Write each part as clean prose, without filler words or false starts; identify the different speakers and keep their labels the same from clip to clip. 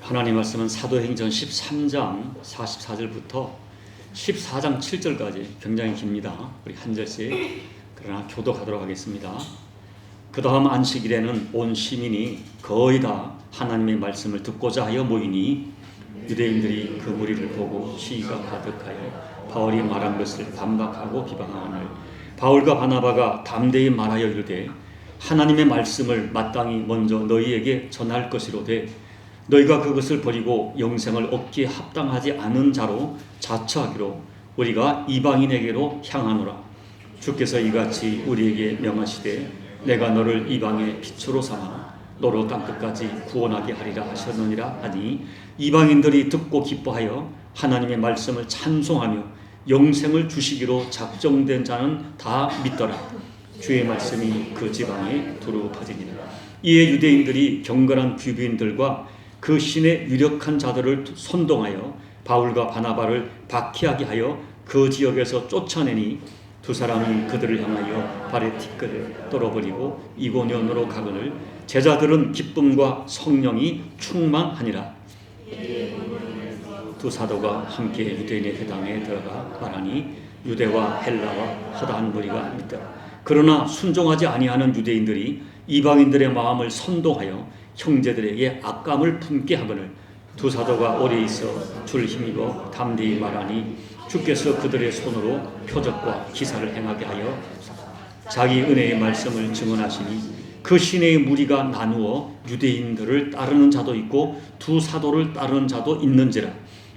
Speaker 1: 하나님 말씀은 사도행전 13장 44절부터 14장 7절까지 굉장히 깁니다. 우리 한 절씩 그러나 교독하도록 하겠습니다. 그 다음 안식일에는 온 시민이 거의 다 하나님의 말씀을 듣고자 하여 모이니 유대인들이 그 무리를 보고 시기가 가득하여 바울이 말한 것을 반박하고 비방하거늘 바울과 바나바가 담대히 말하여 이르되 하나님의 말씀을 마땅히 먼저 너희에게 전할 것이로되 너희가 그것을 버리고 영생을 얻기에 합당하지 않은 자로 자처하기로 우리가 이방인에게로 향하노라. 주께서 이같이 우리에게 명하시되 내가 너를 이방의 빛으로 삼아 너로 땅끝까지 구원하게 하리라 하셨느니라 하니 이방인들이 듣고 기뻐하여 하나님의 말씀을 찬송하며 영생을 주시기로 작정된 자는 다 믿더라. 주의 말씀이 그 지방에 두루 퍼지니라. 이에 유대인들이 경건한 귀부인들과 그 신의 유력한 자들을 선동하여 바울과 바나바를 박해하게 하여 그 지역에서 쫓아내니 두 사람은 그들을 향하여 발에 티끌을 떨어버리고 이고니온으로 가거늘 제자들은 기쁨과 성령이 충만하니라. 두 사도가 함께 유대인의 회당에 들어가 말하니 유대와 헬라와 허다한 무리가 믿더라. 그러나 순종하지 아니하는 유대인들이 이방인들의 마음을 선동하여 형제들에게 악감을 품게 하거늘 두 사도가 오래 있어 줄 힘입어 담대히 말하니 주께서 그들의 손으로 표적과 기사를 행하게 하여 자기 은혜의 말씀을 증언하시니 그 시내의 무리가 나누어 유대인들을 따르는 자도 있고 두 사도를 따르는 자도 있는지라.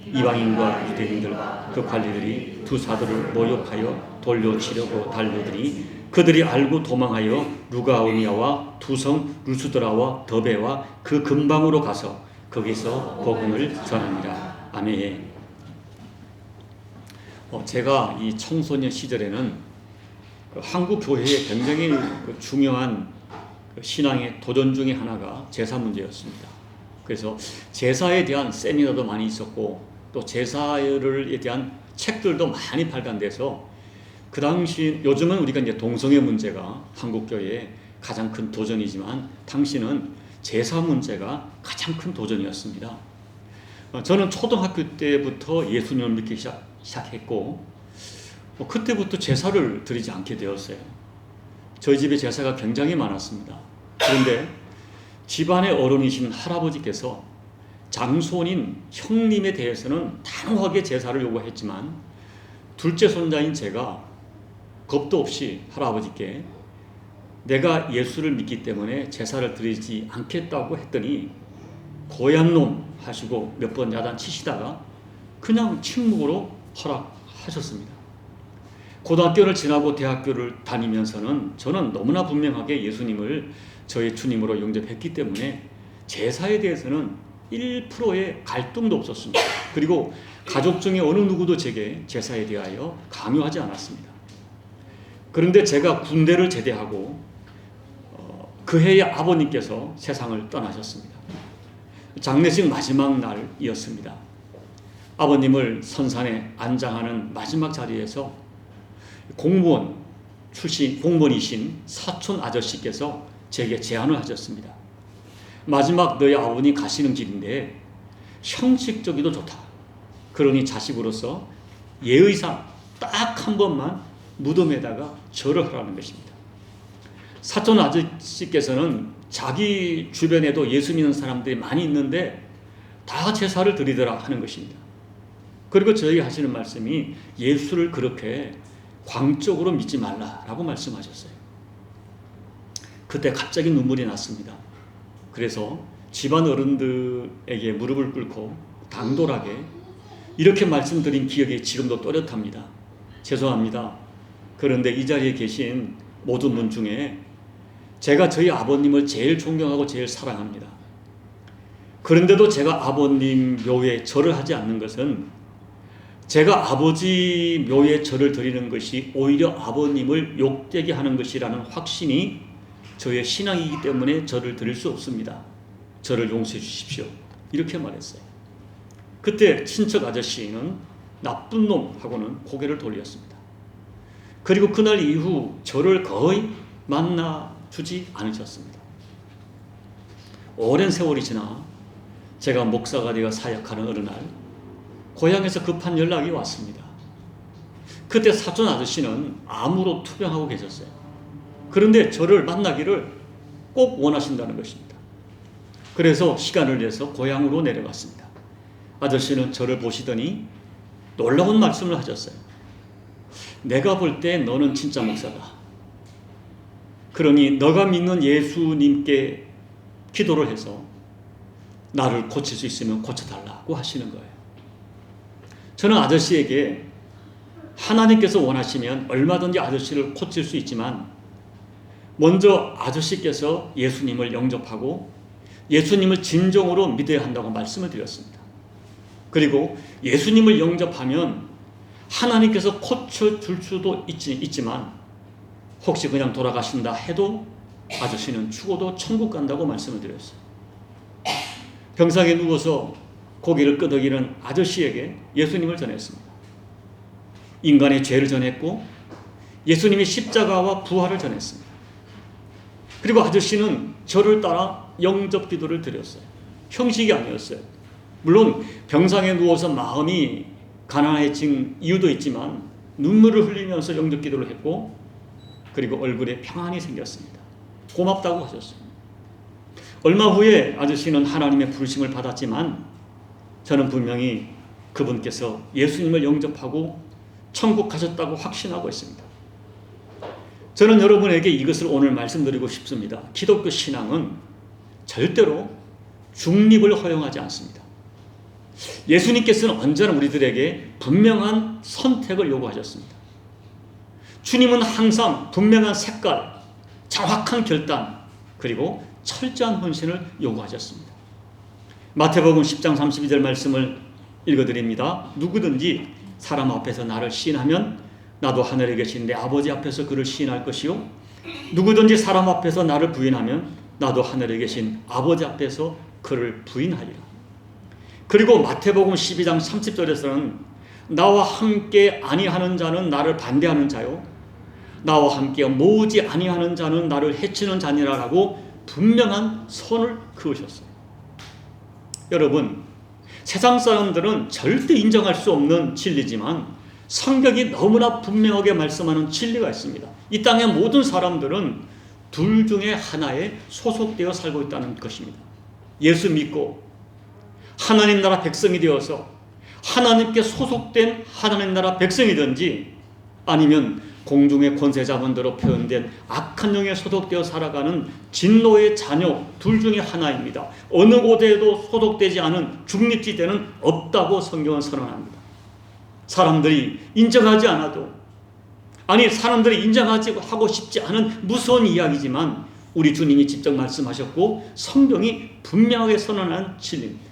Speaker 1: 이방인과 유대인들 그 관리들이 두 사도를 모욕하여 돌려치려고 달려들이 그들이 알고 도망하여 루가오니아와 두성 루스드라와 더베와 그 근방으로 가서 거기서 복음을 전합니다. 아멘. 제가 이 청소년 시절에는 한국 교회의 굉장히 중요한 신앙의 도전 중에 하나가 제사 문제였습니다. 그래서 제사에 대한 세미나도 많이 있었고 또 제사에 대한 책들도 많이 발간돼서 그 당시 요즘은 우리가 이제 동성애 문제가 한국 교회의 가장 큰 도전이지만 당시는 제사 문제가 가장 큰 도전이었습니다. 저는 초등학교 때부터 예수님을 믿기 시작했고 그때부터 제사를 드리지 않게 되었어요. 저희 집에 제사가 굉장히 많았습니다. 그런데 집안의 어른이신 할아버지께서 장손인 형님에 대해서는 단호하게 제사를 요구했지만 둘째 손자인 제가 겁도 없이 할아버지께 내가 예수를 믿기 때문에 제사를 드리지 않겠다고 했더니 고얀 놈 하시고 몇 번 야단치시다가 그냥 침묵으로 허락하셨습니다. 고등학교를 지나고 대학교를 다니면서는 저는 너무나 분명하게 예수님을 저의 주님으로 영접했기 때문에 제사에 대해서는 1%의 갈등도 없었습니다. 그리고 가족 중에 어느 누구도 제게 제사에 대하여 강요하지 않았습니다. 그런데 제가 군대를 제대하고 그 해에 아버님께서 세상을 떠나셨습니다. 장례식 마지막 날이었습니다. 아버님을 선산에 안장하는 마지막 자리에서 공무원이신 사촌 아저씨께서 제게 제안을 하셨습니다. 마지막 너희 아버님 가시는 길인데 형식적이도 좋다. 그러니 자식으로서 예의상 딱 한 번만 무덤에다가 절을 하라는 것입니다. 사촌 아저씨께서는 자기 주변에도 예수 믿는 사람들이 많이 있는데 다 제사를 드리더라 하는 것입니다. 그리고 저에게 하시는 말씀이 예수를 그렇게 광적으로 믿지 말라라고 말씀하셨어요. 그때 갑자기 눈물이 났습니다. 그래서 집안 어른들에게 무릎을 꿇고 당돌하게 이렇게 말씀드린 기억이 지금도 또렷합니다. 죄송합니다. 그런데 이 자리에 계신 모든 분 중에 제가 저희 아버님을 제일 존경하고 제일 사랑합니다. 그런데도 제가 아버님 묘에 절을 하지 않는 것은 제가 아버지 묘에 절을 드리는 것이 오히려 아버님을 욕되게 하는 것이라는 확신이 저의 신앙이기 때문에 절을 드릴 수 없습니다. 저를 용서해 주십시오. 이렇게 말했어요. 그때 친척 아저씨는 나쁜 놈하고는 고개를 돌렸습니다. 그리고 그날 이후 저를 거의 만나주지 않으셨습니다. 오랜 세월이 지나 제가 목사가 되어 사역하는 어느 날 고향에서 급한 연락이 왔습니다. 그때 사촌 아저씨는 암으로 투병하고 계셨어요. 그런데 저를 만나기를 꼭 원하신다는 것입니다. 그래서 시간을 내서 고향으로 내려갔습니다. 아저씨는 저를 보시더니 놀라운 말씀을 하셨어요. 내가 볼 때 너는 진짜 목사다. 그러니 너가 믿는 예수님께 기도를 해서 나를 고칠 수 있으면 고쳐달라고 하시는 거예요. 저는 아저씨에게 하나님께서 원하시면 얼마든지 아저씨를 고칠 수 있지만 먼저 아저씨께서 예수님을 영접하고 예수님을 진정으로 믿어야 한다고 말씀을 드렸습니다. 그리고 예수님을 영접하면 하나님께서 고쳐줄 수도 있지만 혹시 그냥 돌아가신다 해도 아저씨는 죽어도 천국 간다고 말씀을 드렸어요. 병상에 누워서 고개를 끄덕이는 아저씨에게 예수님을 전했습니다. 인간의 죄를 전했고 예수님의 십자가와 부활을 전했습니다. 그리고 아저씨는 저를 따라 영접 기도를 드렸어요. 형식이 아니었어요. 물론 병상에 누워서 마음이 가난해진 이유도 있지만 눈물을 흘리면서 영접 기도를 했고 그리고 얼굴에 평안이 생겼습니다. 고맙다고 하셨습니다. 얼마 후에 아저씨는 하나님의 부르심을 받았지만 저는 분명히 그분께서 예수님을 영접하고 천국 가셨다고 확신하고 있습니다. 저는 여러분에게 이것을 오늘 말씀드리고 싶습니다. 기독교 신앙은 절대로 중립을 허용하지 않습니다. 예수님께서는 언제나 우리들에게 분명한 선택을 요구하셨습니다. 주님은 항상 분명한 색깔, 정확한 결단, 그리고 철저한 헌신을 요구하셨습니다. 마태복음 10장 32절 말씀을 읽어드립니다. 누구든지 사람 앞에서 나를 시인하면 나도 하늘에 계신 내 아버지 앞에서 그를 시인할 것이요 누구든지 사람 앞에서 나를 부인하면 나도 하늘에 계신 아버지 앞에서 그를 부인하리라. 그리고 마태복음 12장 30절에서는 나와 함께 아니하는 자는 나를 반대하는 자요 나와 함께 모으지 아니하는 자는 나를 해치는 자니라라고 분명한 선을 그으셨어요. 여러분, 세상 사람들은 절대 인정할 수 없는 진리지만 성경이 너무나 분명하게 말씀하는 진리가 있습니다. 이 땅의 모든 사람들은 둘 중에 하나에 소속되어 살고 있다는 것입니다. 예수 믿고 하나님 나라 백성이 되어서 하나님께 소속된 하나님 나라 백성이든지 아니면 공중의 권세자본대로 표현된 악한 영에 소속되어 살아가는 진노의 자녀 둘 중에 하나입니다. 어느 곳에도 소속되지 않은 중립지대는 없다고 성경은 선언합니다. 사람들이 인정하지 않아도 사람들이 인정하지 하고 싶지 않은 무서운 이야기지만 우리 주님이 직접 말씀하셨고 성경이 분명하게 선언한 진리입니다.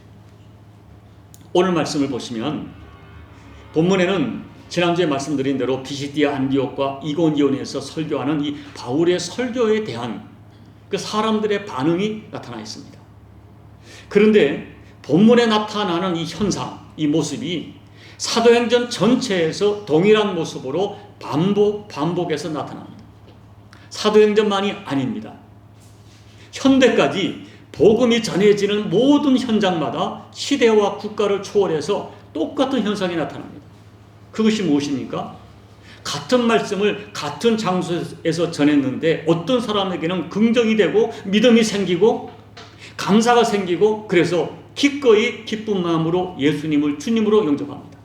Speaker 1: 오늘 말씀을 보시면 본문에는 지난주에 말씀드린 대로 피시디아 안디옥과 이고니온에서 설교하는 이 바울의 설교에 대한 그 사람들의 반응이 나타나 있습니다. 그런데 본문에 나타나는 이 현상, 이 모습이 사도행전 전체에서 동일한 모습으로 반복해서 나타납니다. 사도행전만이 아닙니다. 현대까지 복음이 전해지는 모든 현장마다 시대와 국가를 초월해서 똑같은 현상이 나타납니다. 그것이 무엇입니까? 같은 말씀을 같은 장소에서 전했는데 어떤 사람에게는 긍정이 되고 믿음이 생기고 감사가 생기고 그래서 기꺼이 기쁜 마음으로 예수님을 주님으로 영접합니다.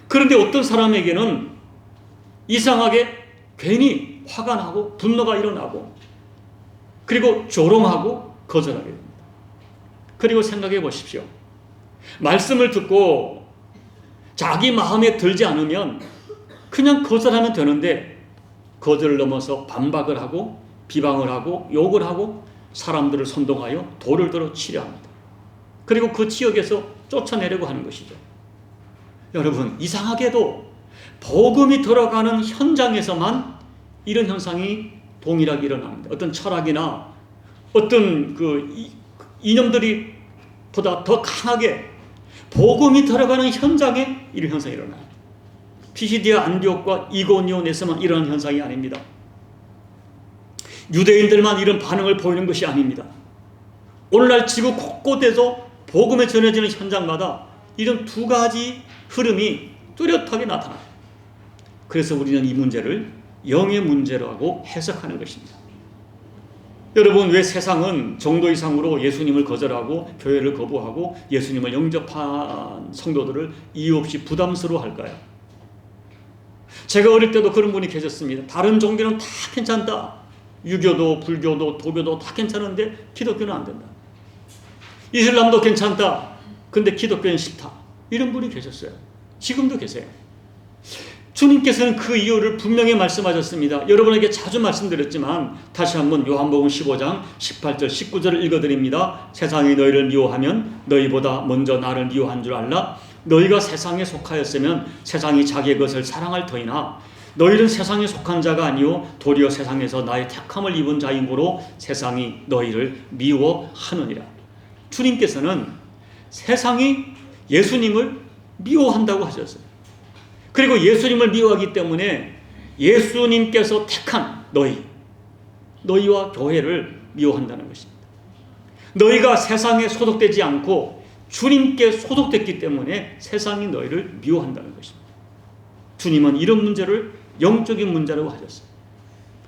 Speaker 1: 그런데 어떤 사람에게는 이상하게 괜히 화가 나고 분노가 일어나고 그리고 조롱하고 거절하게 됩니다. 그리고 생각해 보십시오. 말씀을 듣고 자기 마음에 들지 않으면 그냥 거절하면 되는데 거절을 넘어서 반박을 하고 비방을 하고 욕을 하고 사람들을 선동하여 돌을 들어 치려 합니다. 그리고 그 지역에서 쫓아내려고 하는 것이죠. 여러분, 이상하게도 복음이 들어가는 현장에서만 이런 현상이 동일하게 일어납니다. 어떤 철학이나 어떤 그 이념들이 보다 더 강하게 복음이 들어가는 현장에 이런 현상이 일어나요. 피시디아 안디옥과 이고니온에서만 일어난 현상이 아닙니다. 유대인들만 이런 반응을 보이는 것이 아닙니다. 오늘날 지구 곳곳에서 복음에 전해지는 현장마다 이런 두 가지 흐름이 뚜렷하게 나타나요. 그래서 우리는 이 문제를 영의 문제라고 해석하는 것입니다. 여러분, 왜 세상은 정도 이상으로 예수님을 거절하고 교회를 거부하고 예수님을 영접한 성도들을 이유 없이 부담스러워할까요? 제가 어릴 때도 그런 분이 계셨습니다. 다른 종교는 다 괜찮다. 유교도 불교도 도교도 다 괜찮은데 기독교는 안 된다. 이슬람도 괜찮다. 근데 기독교는 싫다. 이런 분이 계셨어요. 지금도 계세요. 주님께서는 그 이유를 분명히 말씀하셨습니다. 여러분에게 자주 말씀드렸지만 다시 한번 요한복음 15장 18절 19절을 읽어드립니다. 세상이 너희를 미워하면 너희보다 먼저 나를 미워한 줄 알라. 너희가 세상에 속하였으면 세상이 자기의 것을 사랑할 터이나 너희는 세상에 속한 자가 아니요 도리어 세상에서 나의 택함을 입은 자이므로 세상이 너희를 미워하느니라. 주님께서는 세상이 예수님을 미워한다고 하셨어요. 그리고 예수님을 미워하기 때문에 예수님께서 택한 너희와 교회를 미워한다는 것입니다. 너희가 세상에 소속되지 않고 주님께 소속됐기 때문에 세상이 너희를 미워한다는 것입니다. 주님은 이런 문제를 영적인 문제라고 하셨어요.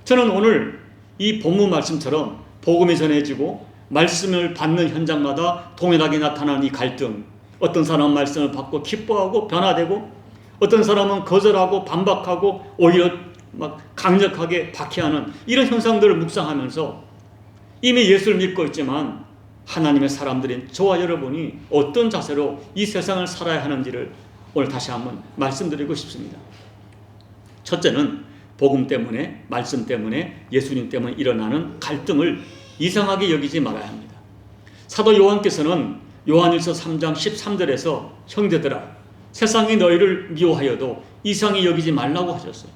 Speaker 1: 저는 오늘 이 본문 말씀처럼 복음이 전해지고 말씀을 받는 현장마다 동일하게 나타나는 이 갈등, 어떤 사람은 말씀을 받고 기뻐하고 변화되고 어떤 사람은 거절하고 반박하고 오히려 막 강력하게 박해하는 이런 현상들을 묵상하면서 이미 예수를 믿고 있지만 하나님의 사람들인 저와 여러분이 어떤 자세로 이 세상을 살아야 하는지를 오늘 다시 한번 말씀드리고 싶습니다. 첫째는 복음 때문에, 말씀 때문에, 예수님 때문에 일어나는 갈등을 이상하게 여기지 말아야 합니다. 사도 요한께서는 요한일서 3장 13절에서 형제들아 세상이 너희를 미워하여도 이상히 여기지 말라고 하셨어요.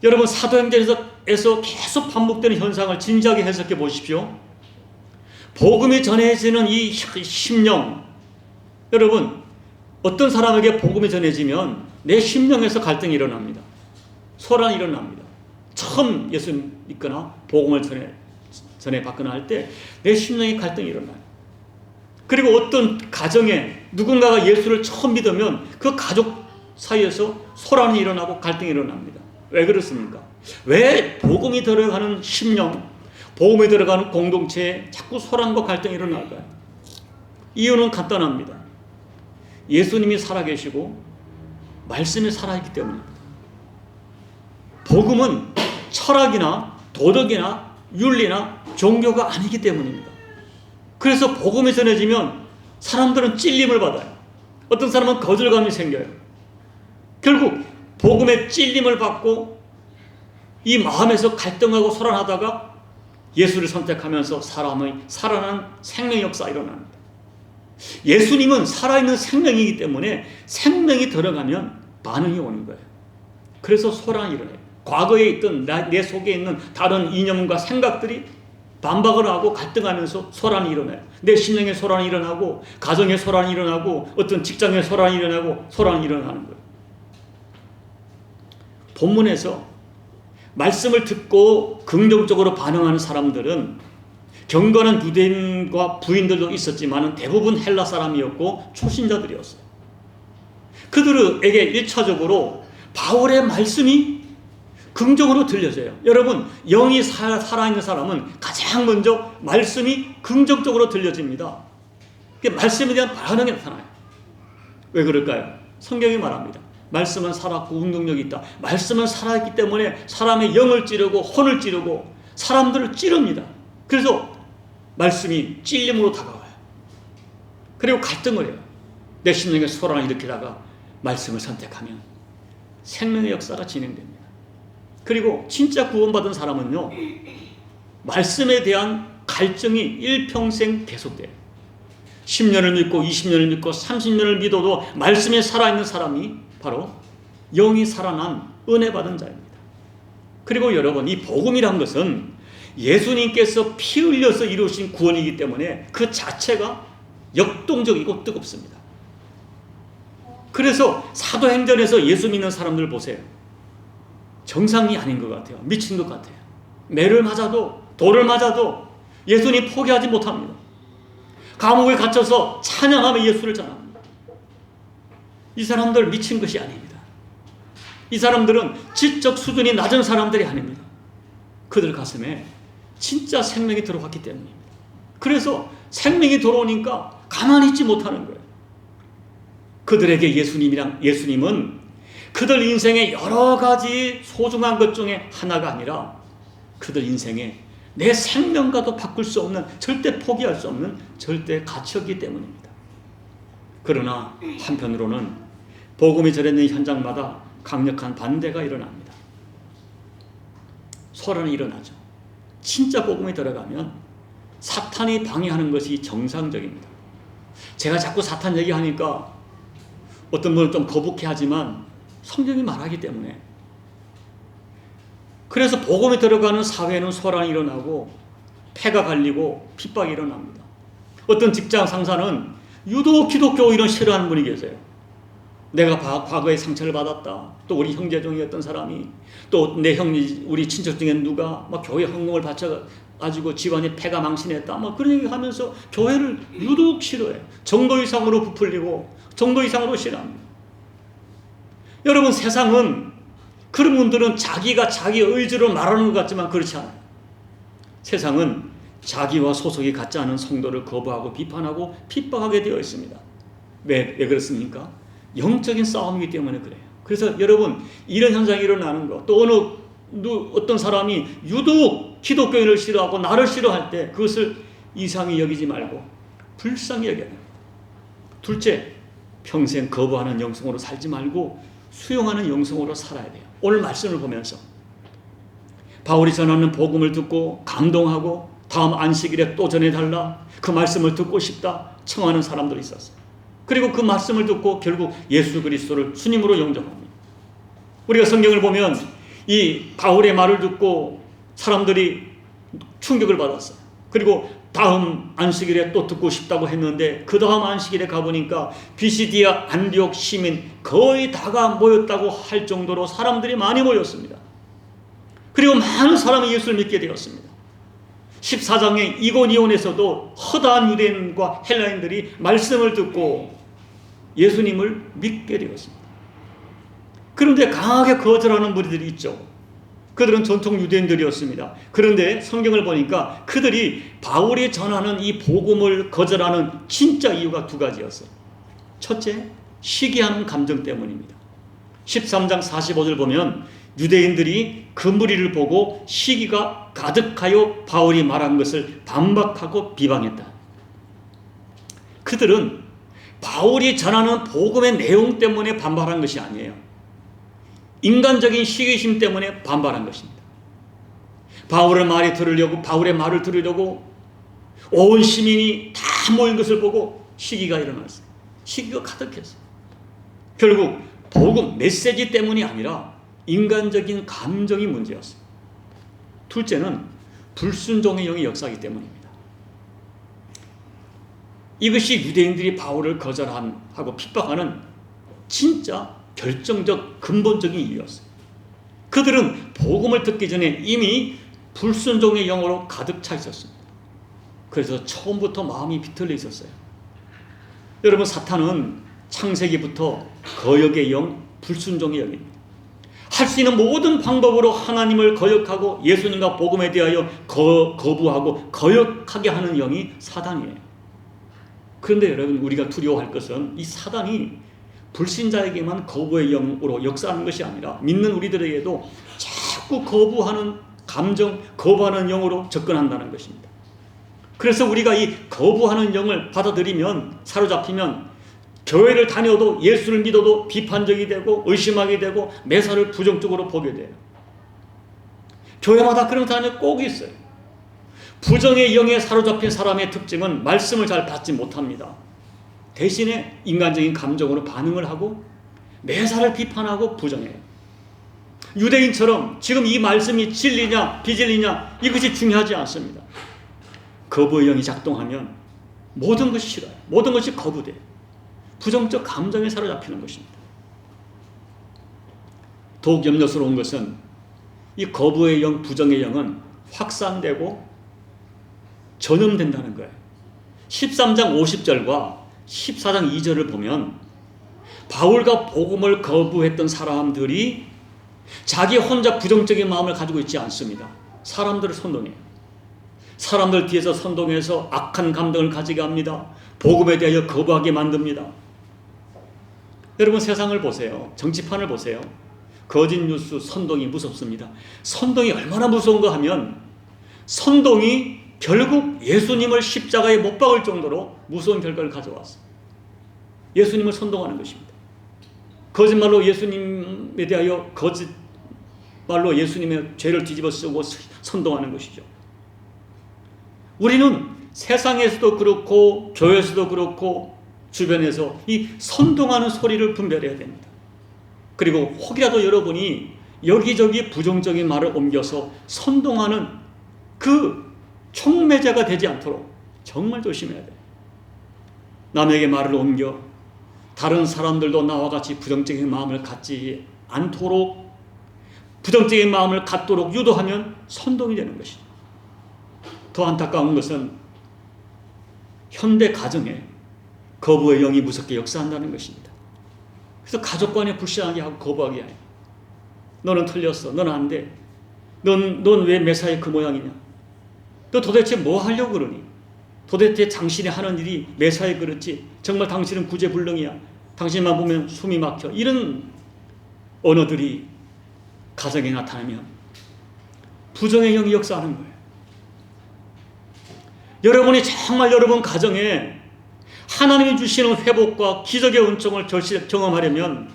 Speaker 1: 여러분, 사도행전에서 계속 반복되는 현상을 진지하게 해석해 보십시오. 복음이 전해지는 이 심령, 여러분, 어떤 사람에게 복음이 전해지면 내 심령에서 갈등이 일어납니다. 소란이 일어납니다. 처음 예수 믿거나 복음을 전해 받거나 할 때 내 심령에 갈등이 일어나요. 그리고 어떤 가정에 누군가가 예수를 처음 믿으면 그 가족 사이에서 소란이 일어나고 갈등이 일어납니다. 왜 그렇습니까? 왜 복음이 들어가는 심령, 복음이 들어가는 공동체에 자꾸 소란과 갈등이 일어날까요? 이유는 간단합니다. 예수님이 살아계시고 말씀이 살아있기 때문입니다. 복음은 철학이나 도덕이나 윤리나 종교가 아니기 때문입니다. 그래서 복음이 전해지면 사람들은 찔림을 받아요. 어떤 사람은 거절감이 생겨요. 결국 복음의 찔림을 받고 이 마음에서 갈등하고 소란하다가 예수를 선택하면서 사람의 살아난 생명 역사 일어납니다. 예수님은 살아있는 생명이기 때문에 생명이 들어가면 반응이 오는 거예요. 그래서 소란이 일어나요. 과거에 있던 내 속에 있는 다른 이념과 생각들이 반박을 하고 갈등하면서 소란이 일어나요. 내 심령에 소란이 일어나고 가정에 소란이 일어나고 어떤 직장에 소란이 일어나고 소란이 일어나는 거예요. 본문에서 말씀을 듣고 긍정적으로 반응하는 사람들은 경건한 유대인과 부인들도 있었지만 대부분 헬라 사람이었고 초신자들이었어요. 그들에게 1차적으로 바울의 말씀이 긍정으로 들려져요. 여러분, 영이 살아있는 사람은 가장 먼저 말씀이 긍정적으로 들려집니다. 말씀에 대한 반응이 나타나요. 왜 그럴까요? 성경이 말합니다. 말씀은 살았고 운동력이 있다. 말씀은 살아있기 때문에 사람의 영을 찌르고 혼을 찌르고 사람들을 찌릅니다. 그래서 말씀이 찔림으로 다가와요. 그리고 갈등을 해요. 내 심령에 소란을 일으키다가 말씀을 선택하면 생명의 역사가 진행됩니다. 그리고 진짜 구원받은 사람은요, 말씀에 대한 갈증이 일평생 계속돼요. 10년을 믿고 20년을 믿고 30년을 믿어도 말씀에 살아있는 사람이 바로 영이 살아난 은혜 받은 자입니다. 그리고 여러분, 이 복음이란 것은 예수님께서 피 흘려서 이루신 구원이기 때문에 그 자체가 역동적이고 뜨겁습니다. 그래서 사도행전에서 예수 믿는 사람들 보세요. 정상이 아닌 것 같아요. 미친 것 같아요. 매를 맞아도 돌을 맞아도 예수님 포기하지 못합니다. 감옥에 갇혀서 찬양하며 예수를 전합니다. 이 사람들 미친 것이 아닙니다. 이 사람들은 지적 수준이 낮은 사람들이 아닙니다. 그들 가슴에 진짜 생명이 들어왔기 때문입니다. 그래서 생명이 들어오니까 가만히 있지 못하는 거예요. 그들에게 예수님은 그들 인생의 여러 가지 소중한 것 중에 하나가 아니라 그들 인생에 내 생명과도 바꿀 수 없는, 절대 포기할 수 없는 절대 가치였기 때문입니다. 그러나 한편으로는 복음이 전해지는 현장마다 강력한 반대가 일어납니다. 소란이 일어나죠. 진짜 복음이 들어가면 사탄이 방해하는 것이 정상적입니다. 제가 자꾸 사탄 얘기하니까 어떤 분은 좀 거북해 하지만 성경이 말하기 때문에, 그래서 복음이 들어가는 사회는 소란이 일어나고 패가 갈리고 핍박이 일어납니다. 어떤 직장 상사는 유독 기독교 이런 싫어하는 분이 계세요. 내가 과거에 상처를 받았다. 또 우리 형제 중에 어떤 사람이, 또 내 우리 친척 중에 누가 막 교회 헌금을 바쳐가지고 집안이 패가 망신했다. 막 그런 얘기 하면서 교회를 유독 싫어해요. 정도 이상으로 부풀리고 정도 이상으로 싫어합니다. 여러분, 세상은 그런 분들은 자기가 자기 의지로 말하는 것 같지만 그렇지 않아요. 세상은 자기와 소속이 같지 않은 성도를 거부하고 비판하고 핍박하게 되어 있습니다. 왜 그렇습니까? 영적인 싸움이기 때문에 그래요. 그래서 여러분, 이런 현상이 일어나는 것, 또 어떤 사람이 유독 기독교인을 싫어하고 나를 싫어할 때 그것을 이상히 여기지 말고 불쌍히 여겨야 합니다. 둘째, 평생 거부하는 영성으로 살지 말고 수용하는 영성으로 살아야 돼요. 오늘 말씀을 보면서 바울이 전하는 복음을 듣고 감동하고 다음 안식일에 또 전해달라, 그 말씀을 듣고 싶다 청하는 사람들이 있었어요. 그리고 그 말씀을 듣고 결국 예수 그리스도를 주님으로 영접합니다. 우리가 성경을 보면 이 바울의 말을 듣고 사람들이 충격을 받았어요. 그리고 다음 안식일에 또 듣고 싶다고 했는데 그 다음 안식일에 가보니까 비시디아 안디옥 시민 거의 다가 모였다고 할 정도로 사람들이 많이 모였습니다. 그리고 많은 사람이 예수를 믿게 되었습니다. 14장의 이고니온에서도 허다한 유대인과 헬라인들이 말씀을 듣고 예수님을 믿게 되었습니다. 그런데 강하게 거절하는 무리들이 있죠. 그들은 전통 유대인들이었습니다. 그런데 성경을 보니까 그들이 바울이 전하는 이 복음을 거절하는 진짜 이유가 두 가지였어요. 첫째, 시기하는 감정 때문입니다. 13장 45절 보면 유대인들이 그 무리를 보고 시기가 가득하여 바울이 말한 것을 반박하고 비방했다. 그들은 바울이 전하는 복음의 내용 때문에 반발한 것이 아니에요. 인간적인 시기심 때문에 반발한 것입니다. 바울의 말을 들으려고 온 시민이 다 모인 것을 보고 시기가 일어났어요. 시기가 가득했어요. 결국 복음 메시지 때문이 아니라 인간적인 감정이 문제였어요. 둘째는 불순종의 영의 역사이기 때문입니다. 이것이 유대인들이 바울을 거절하고 핍박하는 진짜 결정적 근본적인 이유였어요. 그들은 복음을 듣기 전에 이미 불순종의 영으로 가득 차 있었습니다. 그래서 처음부터 마음이 비틀려 있었어요. 여러분, 사탄은 창세기부터 거역의 영, 불순종의 영입니다. 할 수 있는 모든 방법으로 하나님을 거역하고 예수님과 복음에 대하여 거부하고 거역하게 하는 영이 사단이에요. 그런데 여러분, 우리가 두려워할 것은 이 사단이 불신자에게만 거부의 영으로 역사하는 것이 아니라 믿는 우리들에게도 자꾸 거부하는 감정, 거부하는 영으로 접근한다는 것입니다. 그래서 우리가 이 거부하는 영을 받아들이면, 사로잡히면 교회를 다녀도 예수를 믿어도 비판적이 되고 의심하게 되고 매사를 부정적으로 보게 돼요. 교회마다 그런 사람이 꼭 있어요. 부정의 영에 사로잡힌 사람의 특징은 말씀을 잘 받지 못합니다. 대신에 인간적인 감정으로 반응을 하고 매사를 비판하고 부정해요. 유대인처럼 지금 이 말씀이 진리냐 비진리냐 이것이 중요하지 않습니다. 거부의 영이 작동하면 모든 것이 싫어요. 모든 것이 거부돼요. 부정적 감정에 사로잡히는 것입니다. 더욱 염려스러운 것은 이 거부의 영, 부정의 영은 확산되고 전염된다는 거예요. 13장 50절과 14장 2절을 보면 바울과 복음을 거부했던 사람들이 자기 혼자 부정적인 마음을 가지고 있지 않습니다. 사람들을 선동해요. 사람들 뒤에서 선동해서 악한 감정을 가지게 합니다. 복음에 대하여 거부하게 만듭니다. 여러분, 세상을 보세요. 정치판을 보세요. 거짓 뉴스, 선동이 무섭습니다. 선동이 얼마나 무서운가 하면 선동이 결국 예수님을 십자가에 못 박을 정도로 무서운 결과를 가져왔어요. 예수님을 선동하는 것입니다. 거짓말로 예수님에 대하여 거짓말로 예수님의 죄를 뒤집어 쓰고 선동하는 것이죠. 우리는 세상에서도 그렇고 교회에서도 그렇고 주변에서 이 선동하는 소리를 분별해야 됩니다. 그리고 혹이라도 여러분이 여기저기 부정적인 말을 옮겨서 선동하는 그 촉매자가 되지 않도록 정말 조심해야 돼요. 남에게 말을 옮겨 다른 사람들도 나와 같이 부정적인 마음을 갖지 않도록, 부정적인 마음을 갖도록 유도하면 선동이 되는 것이죠. 더 안타까운 것은 현대 가정에 거부의 영이 무섭게 역사한다는 것입니다. 그래서 가족 간에 불쌍하게 하고 거부하게 해요. 너는 틀렸어. 너는 안 돼. 넌 왜 매사에 그 모양이냐. 너 도대체 뭐 하려고 그러니? 도대체 당신이 하는 일이 매사에 그렇지. 정말 당신은 구제불능이야. 당신만 보면 숨이 막혀. 이런 언어들이 가정에 나타나면 부정의 영이 역사하는 거예요. 여러분이 정말 여러분 가정에 하나님이 주시는 회복과 기적의 은총을 경험하려면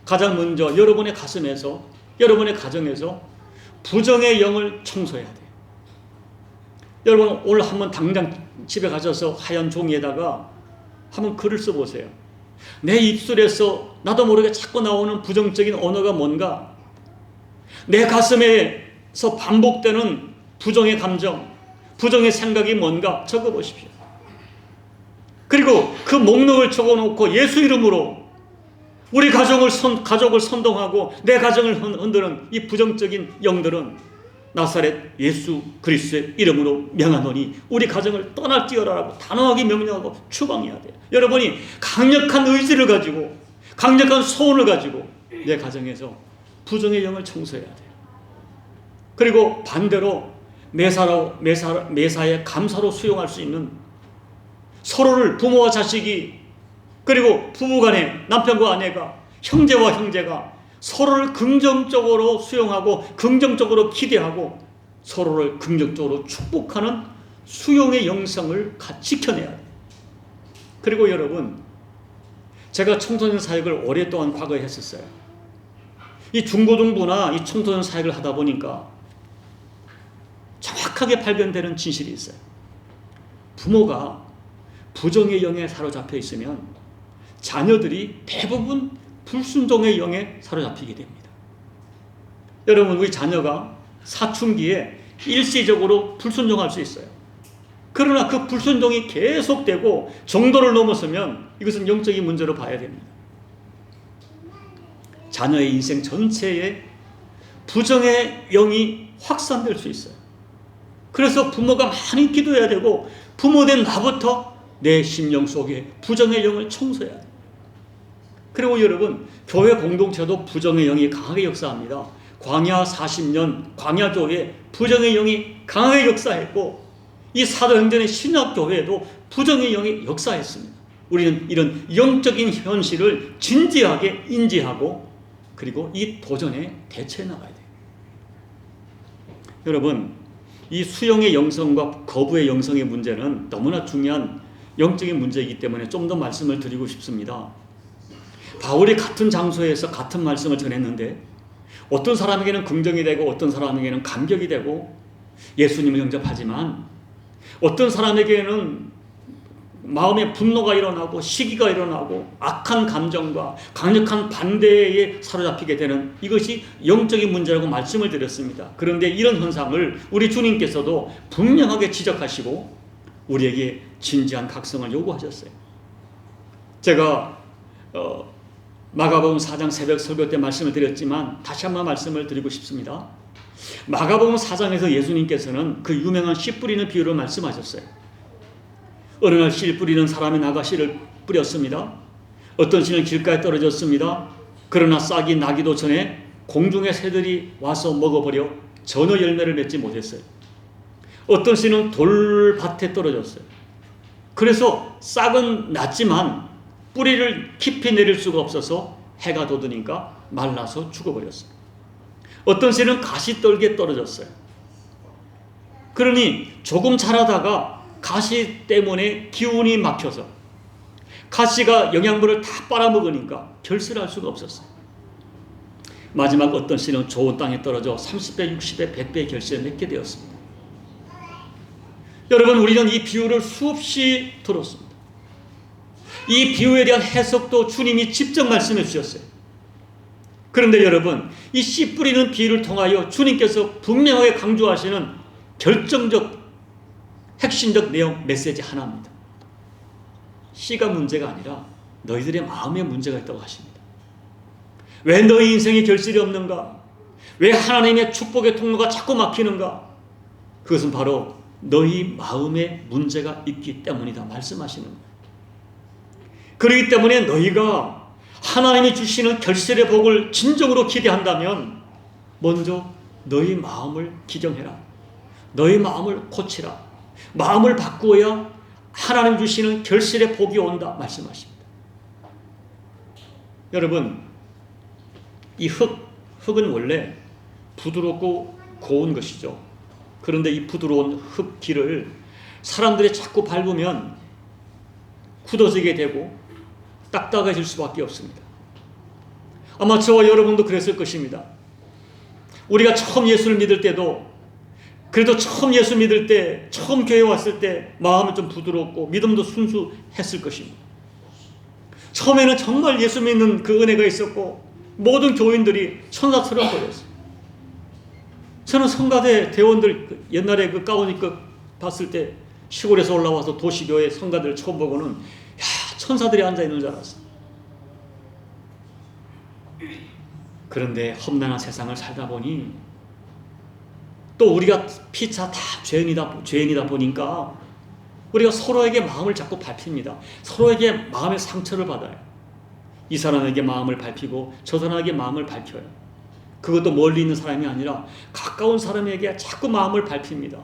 Speaker 1: 가장 먼저 여러분의 가슴에서, 여러분의 가정에서 부정의 영을 청소해야 돼요. 여러분 오늘 한번 당장 집에 가셔서 하얀 종이에다가 한번 글을 써보세요. 내 입술에서 나도 모르게 자꾸 나오는 부정적인 언어가 뭔가, 내 가슴에서 반복되는 부정의 감정, 부정의 생각이 뭔가 적어보십시오. 그리고 그 목록을 적어놓고 예수 이름으로 우리 가족을 선동하고 내 가정을 흔드는 이 부정적인 영들은 나사렛 예수 그리스도의 이름으로 명하노니 우리 가정을 떠날지어라라고 단호하게 명령하고 추방해야 돼요. 여러분이 강력한 의지를 가지고, 강력한 소원을 가지고 내 가정에서 부정의 영을 청소해야 돼요. 그리고 반대로 매사에 감사로 수용할 수 있는, 서로를 부모와 자식이, 그리고 부부간에 남편과 아내가, 형제와 형제가 서로를 긍정적으로 수용하고 긍정적으로 기대하고 서로를 긍정적으로 축복하는 수용의 영성을 지켜내야 돼요. 그리고 여러분, 제가 청소년 사역을 오랫동안 과거에 했었어요. 이 중고등부나 이 청소년 사역을 하다 보니까 정확하게 발견되는 진실이 있어요. 부모가 부정의 영에 사로잡혀 있으면 자녀들이 대부분 불순종의 영에 사로잡히게 됩니다. 여러분, 우리 자녀가 사춘기에 일시적으로 불순종할 수 있어요. 그러나 그 불순종이 계속되고 정도를 넘어서면 이것은 영적인 문제로 봐야 됩니다. 자녀의 인생 전체에 부정의 영이 확산될 수 있어요. 그래서 부모가 많이 기도해야 되고, 부모된 나부터 내 심령 속에 부정의 영을 청소해야 돼요. 그리고 여러분, 교회 공동체도 부정의 영이 강하게 역사합니다. 광야 40년 광야교회에 부정의 영이 강하게 역사했고, 이 사도행전의 신약교회에도 부정의 영이 역사했습니다. 우리는 이런 영적인 현실을 진지하게 인지하고 그리고 이 도전에 대처해 나가야 돼요. 여러분, 이 수용의 영성과 거부의 영성의 문제는 너무나 중요한 영적인 문제이기 때문에 좀 더 말씀을 드리고 싶습니다. 바울이 같은 장소에서 같은 말씀을 전했는데 어떤 사람에게는 긍정이 되고 어떤 사람에게는 감격이 되고 예수님을 영접하지만, 어떤 사람에게는 마음에 분노가 일어나고 시기가 일어나고 악한 감정과 강력한 반대에 사로잡히게 되는, 이것이 영적인 문제라고 말씀을 드렸습니다. 그런데 이런 현상을 우리 주님께서도 분명하게 지적하시고 우리에게 진지한 각성을 요구하셨어요. 제가 마가복음 4장 새벽 설교 때 말씀을 드렸지만 다시 한번 말씀을 드리고 싶습니다. 마가복음 4장에서 예수님께서는 그 유명한 씨 뿌리는 비유를 말씀하셨어요. 어느 날 씨 뿌리는 사람이 나가 씨를 뿌렸습니다. 어떤 씨는 길가에 떨어졌습니다. 그러나 싹이 나기도 전에 공중의 새들이 와서 먹어버려 전혀 열매를 맺지 못했어요. 어떤 씨는 돌밭에 떨어졌어요. 그래서 싹은 났지만 뿌리를 깊이 내릴 수가 없어서 해가 돋으니까 말라서 죽어버렸어요. 어떤 씨는 가시떨기에 떨어졌어요. 그러니 조금 자라다가 가시 때문에 기운이 막혀서 가시가 영양분을 다 빨아먹으니까 결실을 할 수가 없었어요. 마지막 어떤 씨는 좋은 땅에 떨어져 30배, 60배, 100배의 결실을 맺게 되었습니다. 여러분, 우리는 이 비유를 수없이 들었습니다. 이 비유에 대한 해석도 주님이 직접 말씀해 주셨어요. 그런데 여러분, 이 씨 뿌리는 비유를 통하여 주님께서 분명하게 강조하시는 결정적 핵심적 내용 메시지 하나입니다. 씨가 문제가 아니라 너희들의 마음에 문제가 있다고 하십니다. 왜 너희 인생에 결실이 없는가? 왜 하나님의 축복의 통로가 자꾸 막히는가? 그것은 바로 너희 마음에 문제가 있기 때문이다 말씀하시는 거예요. 그렇기 때문에 너희가 하나님이 주시는 결실의 복을 진정으로 기대한다면 먼저 너희 마음을 기경해라. 너희 마음을 고치라. 마음을 바꾸어야 하나님 주시는 결실의 복이 온다 말씀하십니다. 여러분, 이 흙은 원래 부드럽고 고운 것이죠. 그런데 이 부드러운 흙길을 사람들이 자꾸 밟으면 굳어지게 되고 딱딱해질 수밖에 없습니다. 아마 저와 여러분도 그랬을 것입니다. 우리가 처음 예수를 믿을 때도, 그래도 처음 예수 믿을 때, 처음 교회 왔을 때 마음이 좀 부드럽고 믿음도 순수했을 것입니다. 처음에는 정말 예수 믿는 그 은혜가 있었고 모든 교인들이 천사처럼 보였어요. 저는 성가대 대원들 옛날에 그 가운 입고 봤을 때 시골에서 올라와서 도시교회 성가대를 처음 보고는 야, 천사들이 앉아있는 줄 알았어요. 그런데 험난한 세상을 살다 보니 또 우리가 피차 다 죄인이다 보니까 우리가 서로에게 마음을 자꾸 밟힙니다. 서로에게 마음의 상처를 받아요. 이 사람에게 마음을 밟히고 저 사람에게 마음을 밟혀요. 그것도 멀리 있는 사람이 아니라 가까운 사람에게 자꾸 마음을 밟힙니다.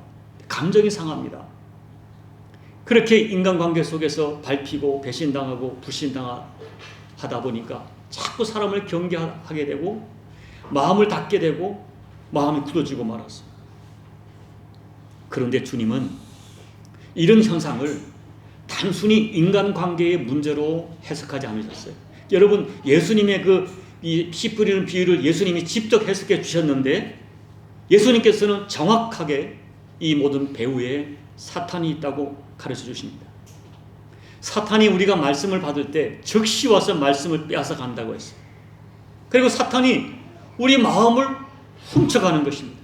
Speaker 1: 감정이 상합니다. 그렇게 인간관계 속에서 밟히고 배신당하고 불신당하다 보니까 자꾸 사람을 경계하게 되고 마음을 닫게 되고 마음이 굳어지고 말았어요. 그런데 주님은 이런 현상을 단순히 인간관계의 문제로 해석하지 않으셨어요. 여러분, 예수님의 이 씨 뿌리는 비유를 예수님이 직접 해석해 주셨는데 예수님께서는 정확하게 이 모든 배후에 사탄이 있다고 가르쳐 주십니다. 사탄이 우리가 말씀을 받을 때 즉시 와서 말씀을 빼앗아 간다고 했어요. 그리고 사탄이 우리 마음을 훔쳐가는 것입니다.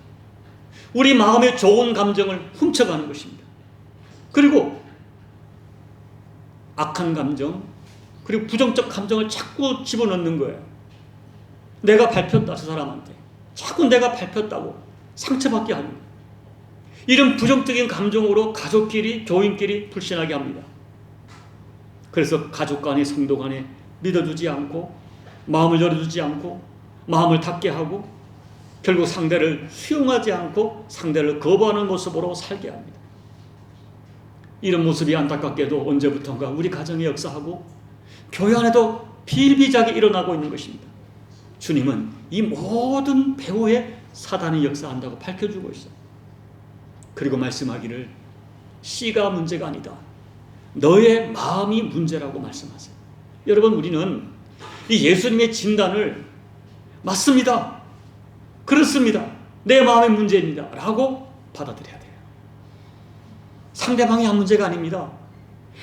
Speaker 1: 우리 마음의 좋은 감정을 훔쳐가는 것입니다. 그리고 악한 감정, 그리고 부정적 감정을 자꾸 집어넣는 거예요. 내가 밟혔다, 저 사람한테. 자꾸 내가 밟혔다고 상처받게 합니다. 이런 부정적인 감정으로 가족끼리, 교인끼리 불신하게 합니다. 그래서 가족 간에, 성도 간에 믿어주지 않고 마음을 열어주지 않고 마음을 닫게 하고 결국 상대를 수용하지 않고 상대를 거부하는 모습으로 살게 합니다. 이런 모습이 안타깝게도 언제부턴가 우리 가정에 역사하고 교회 안에도 비일비재하게 일어나고 있는 것입니다. 주님은 이 모든 배후에 사단이 역사한다고 밝혀주고 있어요. 그리고 말씀하기를 씨가 문제가 아니다. 너의 마음이 문제라고 말씀하세요. 여러분, 우리는 이 예수님의 진단을 맞습니다. 그렇습니다. 내 마음의 문제입니다. 라고 받아들여야 돼요. 상대방이 한 문제가 아닙니다.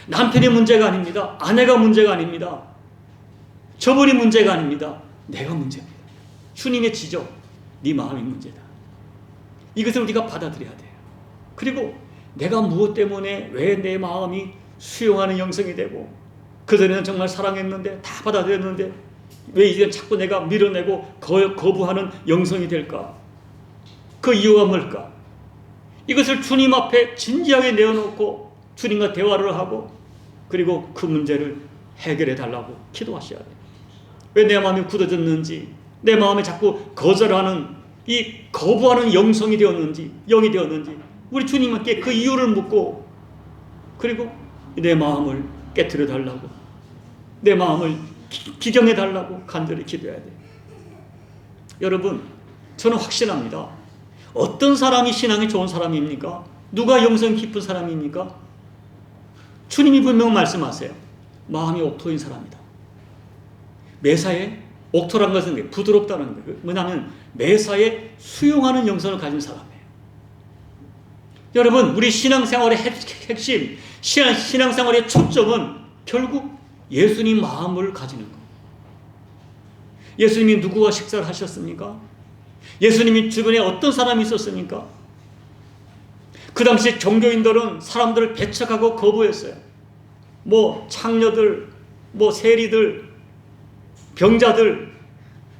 Speaker 1: 남편의 문제가 아닙니다. 아내가 문제가 아닙니다. 저분이 문제가 아닙니다. 내가 문제입니다. 주님의 지적, 네 마음이 문제다. 이것을 우리가 받아들여야 돼요. 그리고 내가 무엇 때문에 왜 내 마음이 수용하는 영성이 되고 그전에는 정말 사랑했는데 다 받아들였는데 왜 이제 자꾸 내가 밀어내고 거부하는 영성이 될까? 그 이유가 뭘까? 이것을 주님 앞에 진지하게 내어놓고 주님과 대화를 하고 그리고 그 문제를 해결해 달라고 기도하셔야 돼요. 왜 내 마음이 굳어졌는지, 내 마음에 자꾸 거절하는 이 거부하는 영성이 되었는지, 영이 되었는지 우리 주님께 그 이유를 묻고 그리고 내 마음을 깨트려 달라고, 내 마음을 기경해 달라고 간절히 기도해야 돼요. 여러분, 저는 확신합니다. 어떤 사람이 신앙이 좋은 사람입니까? 누가 영성 깊은 사람입니까? 주님이 분명 말씀하세요. 마음이 옥토인 사람이다. 매사에, 옥토란 것은 부드럽다는 거예요. 뭐냐면 매사에 수용하는 영성을 가진 사람이에요. 여러분, 우리 신앙생활의 핵심, 신앙생활의 초점은 결국 예수님 마음을 가지는 거예요. 예수님이 누구와 식사를 하셨습니까? 예수님이 주변에 어떤 사람이 있었습니까? 그 당시 종교인들은 사람들을 배척하고 거부했어요. 창녀들, 세리들, 병자들.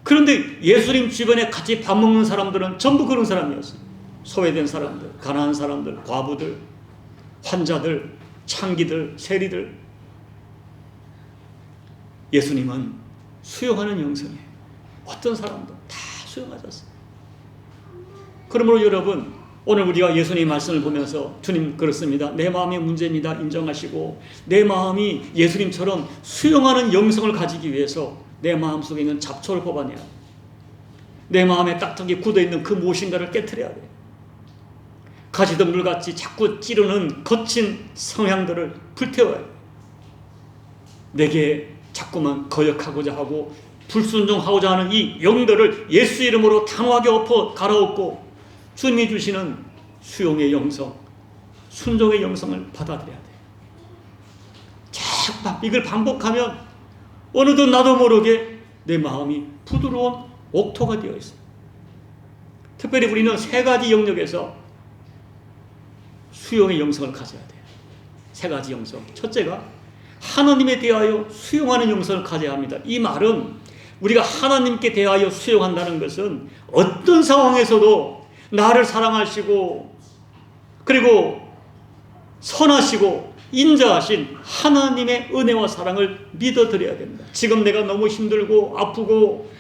Speaker 1: 그런데 예수님 주변에 같이 밥 먹는 사람들은 전부 그런 사람이었어요. 소외된 사람들, 가난한 사람들, 과부들, 환자들, 창기들, 세리들. 예수님은 수용하는 영성이에요. 어떤 사람도 다 수용하셨어요. 그러므로 여러분, 오늘 우리가 예수님 말씀을 보면서 주님 그렇습니다. 내 마음의 문제입니다. 인정하시고 내 마음이 예수님처럼 수용하는 영성을 가지기 위해서 내 마음속에 있는 잡초를 뽑아내야 돼. 내 마음에 딱딱이 굳어있는 그 무엇인가를 깨트려야 돼. 가시덤불같이 자꾸 찌르는 거친 성향들을 불태워야 돼. 내게 자꾸만 거역하고자 하고 불순종하고자 하는 이 영들을 예수 이름으로 단호하게 엎어 갈아엎고 주님이 주시는 수용의 영성, 순종의 영성을 받아들여야 돼요. 자꾸 이걸 반복하면 어느덧 나도 모르게 내 마음이 부드러운 옥토가 되어 있어요. 특별히 우리는 세 가지 영역에서 수용의 영성을 가져야 돼요. 세 가지 영성. 첫째가 하나님에 대하여 수용하는 영성을 가져야 합니다. 이 말은 우리가 하나님께 대하여 수용한다는 것은 어떤 상황에서도 나를 사랑하시고 그리고 선하시고 인자하신 하나님의 은혜와 사랑을 믿어드려야 됩니다. 지금 내가 너무 힘들고 아프고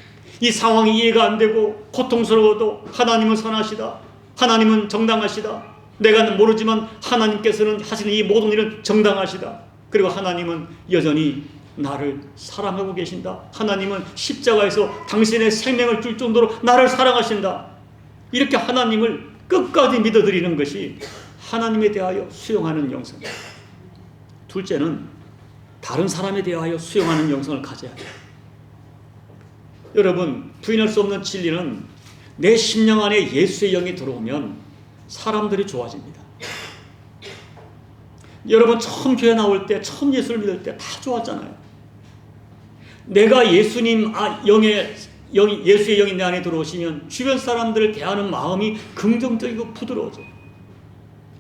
Speaker 1: 이 상황이 이해가 안 되고 고통스러워도 하나님은 선하시다. 하나님은 정당하시다. 내가 모르지만 하나님께서는 하시는 이 모든 일은 정당하시다. 그리고 하나님은 여전히 나를 사랑하고 계신다. 하나님은 십자가에서 당신의 생명을 줄 정도로 나를 사랑하신다. 이렇게 하나님을 끝까지 믿어드리는 것이 하나님에 대하여 수용하는 영성. 둘째는 다른 사람에 대하여 수용하는 영성을 가져야 돼요. 여러분, 부인할 수 없는 진리는 내 심령 안에 예수의 영이 들어오면 사람들이 좋아집니다. 여러분, 처음 교회 나올 때, 처음 예수를 믿을 때 다 좋았잖아요. 내가 예수님 예수의 영이 내 안에 들어오시면 주변 사람들을 대하는 마음이 긍정적이고 부드러워져요.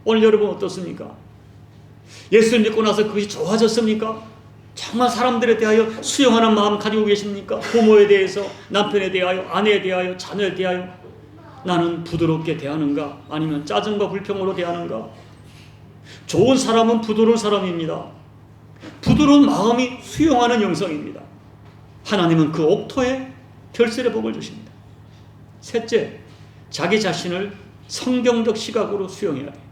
Speaker 1: 오늘 여러분 어떻습니까? 예수를 믿고 나서 그것이 좋아졌습니까? 정말 사람들에 대하여 수용하는 마음 가지고 계십니까? 부모에 대해서, 남편에 대하여, 아내에 대하여, 자녀에 대하여 나는 부드럽게 대하는가? 아니면 짜증과 불평으로 대하는가? 좋은 사람은 부드러운 사람입니다. 부드러운 마음이 수용하는 영성입니다. 하나님은 그 옥토에 결실의 복을 주십니다. 셋째, 자기 자신을 성경적 시각으로 수용해야 돼요.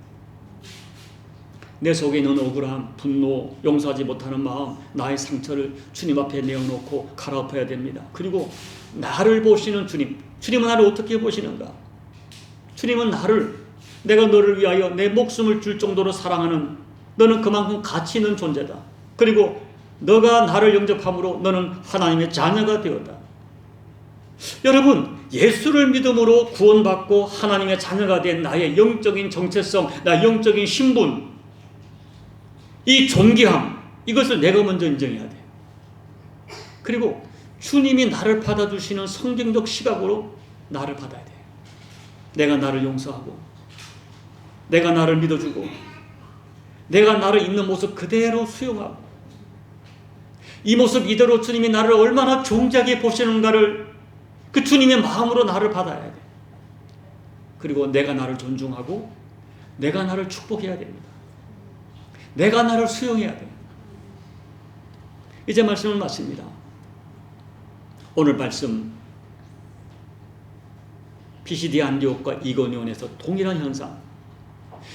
Speaker 1: 내 속에 있는 억울함, 분노, 용서하지 못하는 마음, 나의 상처를 주님 앞에 내어놓고 갈아엎어야 됩니다. 그리고 나를 보시는 주님, 주님은 나를 어떻게 보시는가? 주님은 내가 너를 위하여 내 목숨을 줄 정도로 사랑하는, 너는 그만큼 가치 있는 존재다. 그리고 너가 나를 영접함으로 너는 하나님의 자녀가 되었다. 여러분, 예수를 믿음으로 구원받고 하나님의 자녀가 된 나의 영적인 정체성, 나의 영적인 신분, 이 존귀함, 이것을 내가 먼저 인정해야 돼요. 그리고 주님이 나를 받아주시는 성경적 시각으로 나를 받아야 돼요. 내가 나를 용서하고, 내가 나를 믿어주고, 내가 나를 있는 모습 그대로 수용하고, 이 모습 이대로 주님이 나를 얼마나 존귀하게 보시는가를 그 주님의 마음으로 나를 받아야 돼. 그리고 내가 나를 존중하고 내가 나를 축복해야 됩니다. 내가 나를 수용해야 돼. 이제 말씀을 마칩니다. 오늘 말씀 피시디아 안디옥과 이고니온에서 동일한 현상,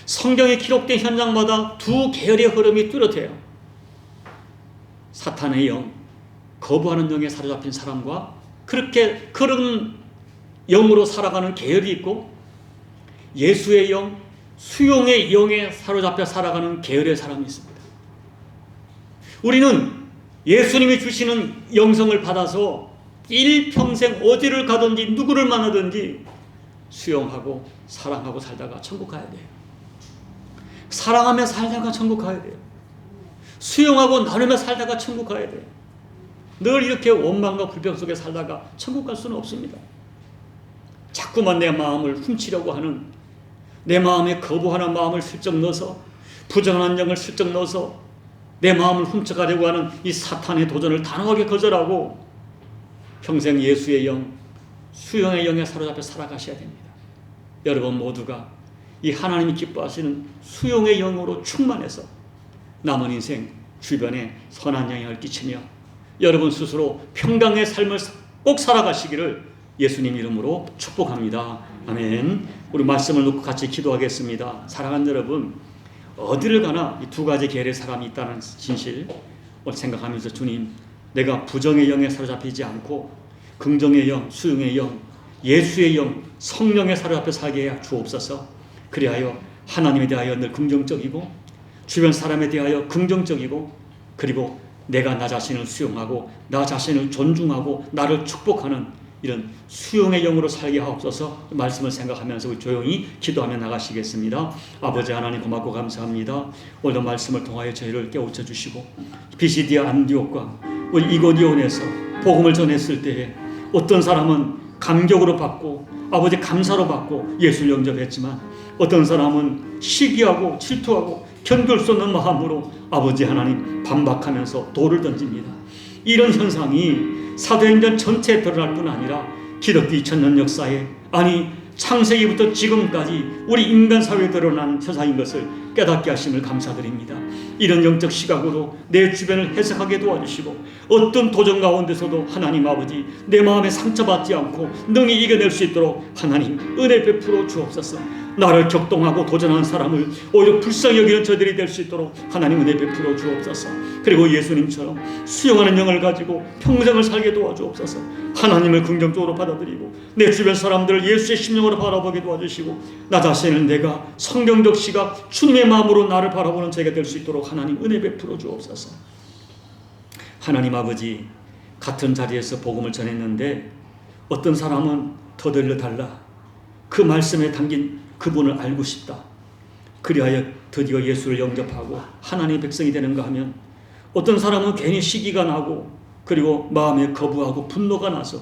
Speaker 1: 성경에 기록된 현장마다 두 계열의 흐름이 뚜렷해요. 사탄의 영, 거부하는 영에 사로잡힌 사람과 그렇게 그런 영으로 살아가는 계열이 있고, 예수의 영, 수용의 영에 사로잡혀 살아가는 계열의 사람이 있습니다. 우리는 예수님이 주시는 영성을 받아서 일평생 어디를 가든지 누구를 만나든지 수용하고 사랑하고 살다가 천국 가야 돼요. 사랑하며 살다가 천국 가야 돼요. 수용하고 나누며 살다가 천국 가야 돼요. 늘 이렇게 원망과 불평 속에 살다가 천국 갈 수는 없습니다. 자꾸만 내 마음을 훔치려고 하는, 내 마음에 거부하는 마음을 슬쩍 넣어서, 부정한 영을 슬쩍 넣어서 내 마음을 훔쳐가려고 하는 이 사탄의 도전을 단호하게 거절하고 평생 예수의 영, 수용의 영에 사로잡혀 살아가셔야 됩니다. 여러분 모두가 이 하나님이 기뻐하시는 수용의 영으로 충만해서 남은 인생 주변에 선한 영향을 끼치며 여러분 스스로 평강의 삶을 꼭 살아가시기를 예수님 이름으로 축복합니다. 아멘. 우리 말씀을 놓고 같이 기도하겠습니다. 사랑하는 여러분, 어디를 가나 이 두 가지 계열의 사람이 있다는 진실 오늘 생각하면서 주님, 내가 부정의 영에 사로잡히지 않고 긍정의 영, 수용의 영, 예수의 영, 성령에 사로잡혀 살게 해 주옵소서. 그리하여 하나님에 대하여 늘 긍정적이고 주변 사람에 대하여 긍정적이고, 그리고 내가 나 자신을 수용하고 나 자신을 존중하고 나를 축복하는 이런 수용의 영으로 살게 하옵소서. 말씀을 생각하면서 우리 조용히 기도하며 나가시겠습니다. 아버지 하나님 고맙고 감사합니다. 오늘 말씀을 통하여 저희를 깨우쳐 주시고 피시디아 안디옥과 우리 이고니온에서 복음을 전했을 때에 어떤 사람은 감격으로 받고 아버지 감사로 받고 예수를 영접했지만, 어떤 사람은 시기하고 질투하고 견딜 수 없는 마음으로 아버지 하나님 반박하면서 돌을 던집니다. 이런 현상이 사도행전 전체에 드러날 뿐 아니라 기독교 2000년 역사에, 아니 창세기부터 지금까지 우리 인간 사회에 드러나는 현상인 것을 깨닫게 하심을 감사드립니다. 이런 영적 시각으로 내 주변을 해석하게 도와주시고 어떤 도전 가운데서도 하나님 아버지 내 마음에 상처받지 않고 능히 이겨낼 수 있도록 하나님 은혜 베풀어 주옵소서. 나를 격동하고 도전하는 사람을 오히려 불쌍히 여기는 저들이 될 수 있도록 하나님 은혜 베풀어 주옵소서. 그리고 예수님처럼 수용하는 영을 가지고 평생을 살게 도와주옵소서. 하나님을 긍정적으로 받아들이고 내 주변 사람들을 예수의 심령으로 바라보게 도와주시고 나 자신을 내가 성경적 시각 주님의 마음으로 나를 바라보는 자가 될 수 있도록 하나님 은혜 베풀어 주옵소서. 하나님 아버지, 같은 자리에서 복음을 전했는데 어떤 사람은 더 들려달라, 그 말씀에 담긴 그분을 알고 싶다, 그리하여 드디어 예수를 영접하고 하나님의 백성이 되는가 하면, 어떤 사람은 괜히 시기가 나고 그리고 마음에 거부하고 분노가 나서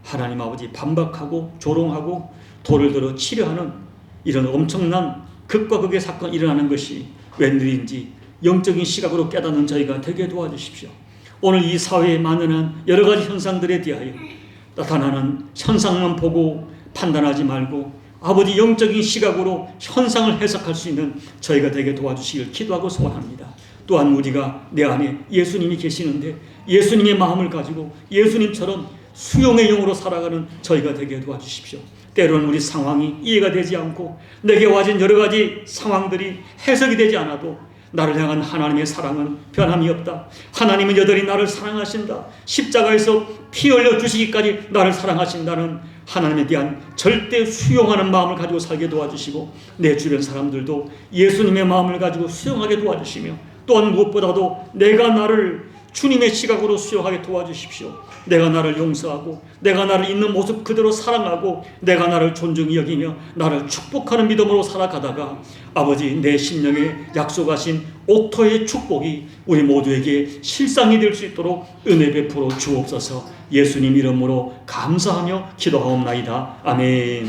Speaker 1: 하나님 아버지 반박하고 조롱하고 돌을 들어 치려하는 이런 엄청난 극과 극의 사건이 일어나는 것이 웬일인지 영적인 시각으로 깨닫는 저희가 되게 도와주십시오. 오늘 이 사회에 만연한 여러 가지 현상들에 대하여 나타나는 현상만 보고 판단하지 말고 아버지 영적인 시각으로 현상을 해석할 수 있는 저희가 되게 도와주시길 기도하고 소원합니다. 또한 우리가 내 안에 예수님이 계시는데 예수님의 마음을 가지고 예수님처럼 수용의 영으로 살아가는 저희가 되게 도와주십시오. 때로는 우리 상황이 이해가 되지 않고 내게 와진 여러 가지 상황들이 해석이 되지 않아도 나를 향한 하나님의 사랑은 변함이 없다. 하나님은 여전히 나를 사랑하신다. 십자가에서 피 흘려 주시기까지 나를 사랑하신다는 하나님에 대한 절대 수용하는 마음을 가지고 살게 도와주시고 내 주변 사람들도 예수님의 마음을 가지고 수용하게 도와주시며 또한 무엇보다도 내가 나를 주님의 시각으로 수용하게 도와주십시오. 내가 나를 용서하고 내가 나를 있는 모습 그대로 사랑하고 내가 나를 존중히 여기며 나를 축복하는 믿음으로 살아가다가 아버지 내 심령에 약속하신 옥토의 축복이 우리 모두에게 실상이 될 수 있도록 은혜 베풀어 주옵소서. 예수님 이름으로 감사하며 기도하옵나이다. 아멘.